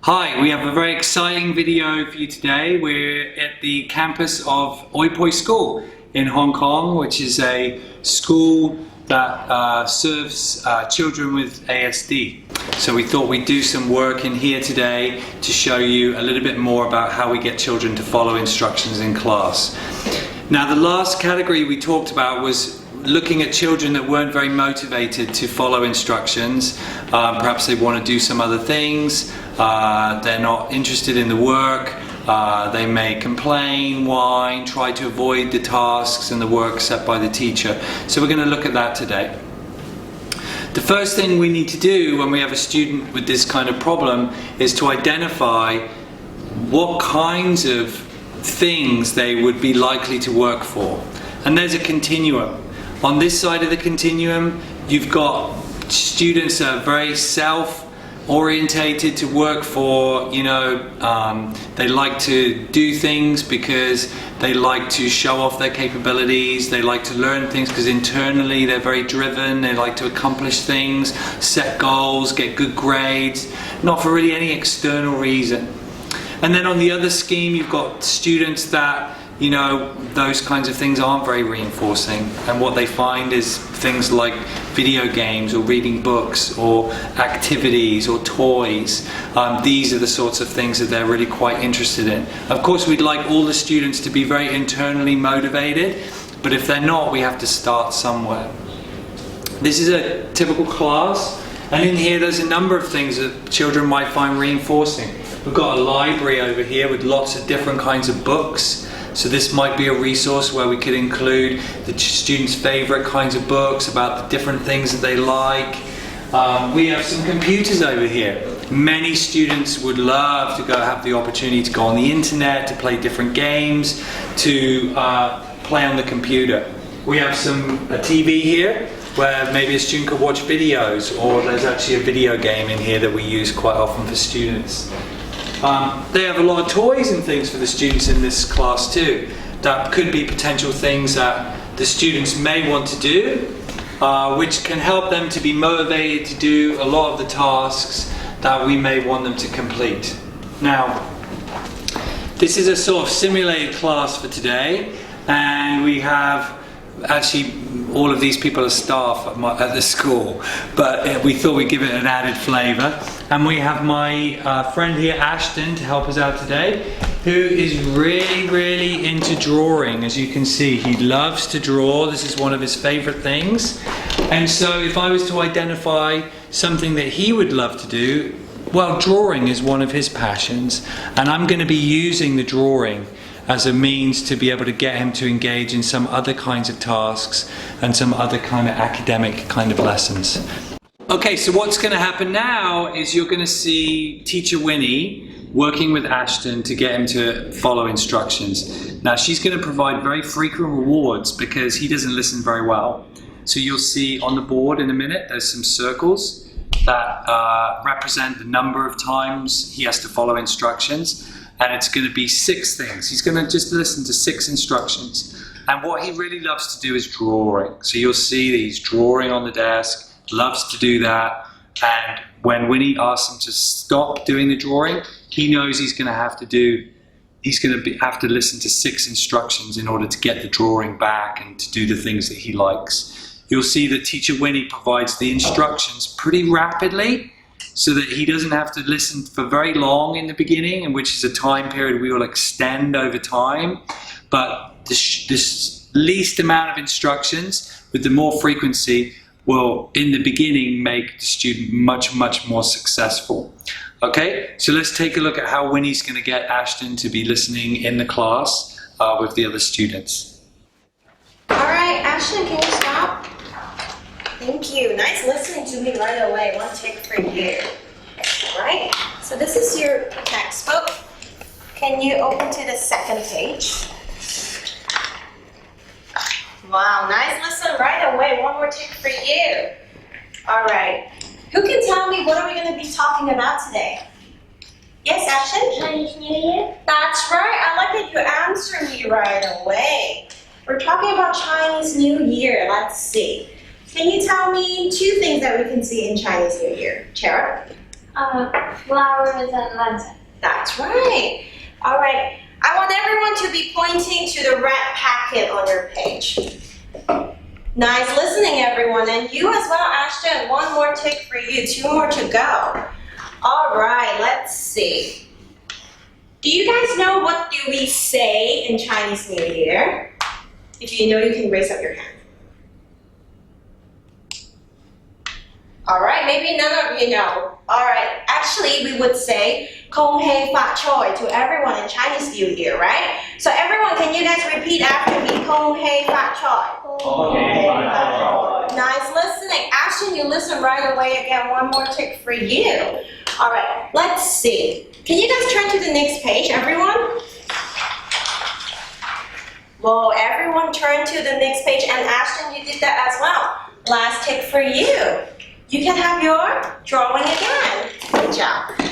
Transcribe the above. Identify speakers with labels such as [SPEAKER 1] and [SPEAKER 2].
[SPEAKER 1] Hi, we have a very exciting video for you today. We're at the campus of Oi Poi School in Hong Kong, which is a school that serves children with ASD. So we thought we'd do some work in here today to show you a little bit more about how we get children to follow instructions in class. Now, the last category we talked about was looking at children that weren't very motivated to follow instructions. Perhaps they want to do some other things, they're not interested in the work, they may complain, whine, try to avoid the tasks and the work set by the teacher. So we're going to look at that today. The first thing we need to do when we have a student with this kind of problem is to identify what kinds of things they would be likely to work for. And there's a continuum. On this side of the continuum, you've got students that are very self-orientated to work for, they like to do things because they like to show off their capabilities, they like to learn things because internally they're very driven, they like to accomplish things, set goals, get good grades, not for really any external reason. And then on the other scheme, you've got students that those kinds of things aren't very reinforcing, and what they find is things like video games or reading books or activities or toys. These are the sorts of things that they're really quite interested in. Of course, we'd like all the students to be very internally motivated, but if they're not, we have to start somewhere. This is a typical class, and in here there's a number of things that children might find reinforcing. We've got a library over here with lots of different kinds of books. So this might be a resource where we could include the students' favorite kinds of books about the different things that they like. We have some computers over here. Many students would love to have the opportunity to go on the internet, to play different games, to play on the computer. We have a TV here where maybe a student could watch videos, or there's actually a video game in here that we use quite often for students. They have a lot of toys and things for the students in this class too. That could be potential things that the students may want to do, which can help them to be motivated to do a lot of the tasks that we may want them to complete. Now, this is a sort of simulated class for today, and we have actually all of these people are staff at the school, but we thought we'd give it an added flavour. And we have my friend here, Ashton, to help us out today, who is really into drawing. As you can see, he loves to draw. This is one of his favourite things. And so if I was to identify something that he would love to do, well, drawing is one of his passions, and I'm going to be using the drawing as a means to be able to get him to engage in some other kinds of tasks and some other kind of academic kind of lessons. Okay, so what's going to happen now is you're going to see Teacher Winnie working with Ashton to get him to follow instructions. Now, she's going to provide very frequent rewards because he doesn't listen very well. So you'll see on the board in a minute, there's some circles that represent the number of times he has to follow instructions. And it's going to be 6 things. He's going to just listen to 6 instructions. And what he really loves to do is drawing. So you'll see that he's drawing on the desk, loves to do that. And when Winnie asks him to stop doing the drawing, he knows he's going to have to listen to 6 instructions in order to get the drawing back and to do the things that he likes. You'll see that Teacher Winnie provides the instructions pretty rapidly, so that he doesn't have to listen for very long in the beginning, and which is a time period we will extend over time. But this least amount of instructions with the more frequency will, in the beginning, make the student much more successful. Okay, so let's take a look at how Winnie's going to get Ashton to be listening in the class with the other students.
[SPEAKER 2] All right, Ashton, can you stop? Thank you. Nice listening to me right away. One tick for you. Right? So this is your textbook. Can you open to the 2nd page? Wow, nice listen right away. One more tick for you. All right. Who can tell me what are we going to be talking about today? Yes, Ashton?
[SPEAKER 3] Chinese New Year?
[SPEAKER 2] That's right. I like that you answer me right away. We're talking about Chinese New Year. Let's see. Can you tell me 2 things that we can see in Chinese New Year? Chera?
[SPEAKER 3] Flowers and lantern.
[SPEAKER 2] That's right. All right. I want everyone to be pointing to the red packet on your page. Nice listening, everyone. And you as well, Ashton. One more tick for you. 2 more to go. All right. Let's see. Do you guys know what do we say in Chinese New Year? If you know, you can raise up your hand. All right, maybe none of you know. All right, actually we would say 恭喜發財 to everyone in Chinese New Year, right? So everyone, can you guys repeat after me? 恭喜發財. Nice listening. Ashton, you listen right away again. One more tick for you. All right, let's see. Can you guys turn to the next page, everyone? Well, everyone turn to the next page, and Ashton, you did that as well. Last tick for you. You can have your drawing again. Good job.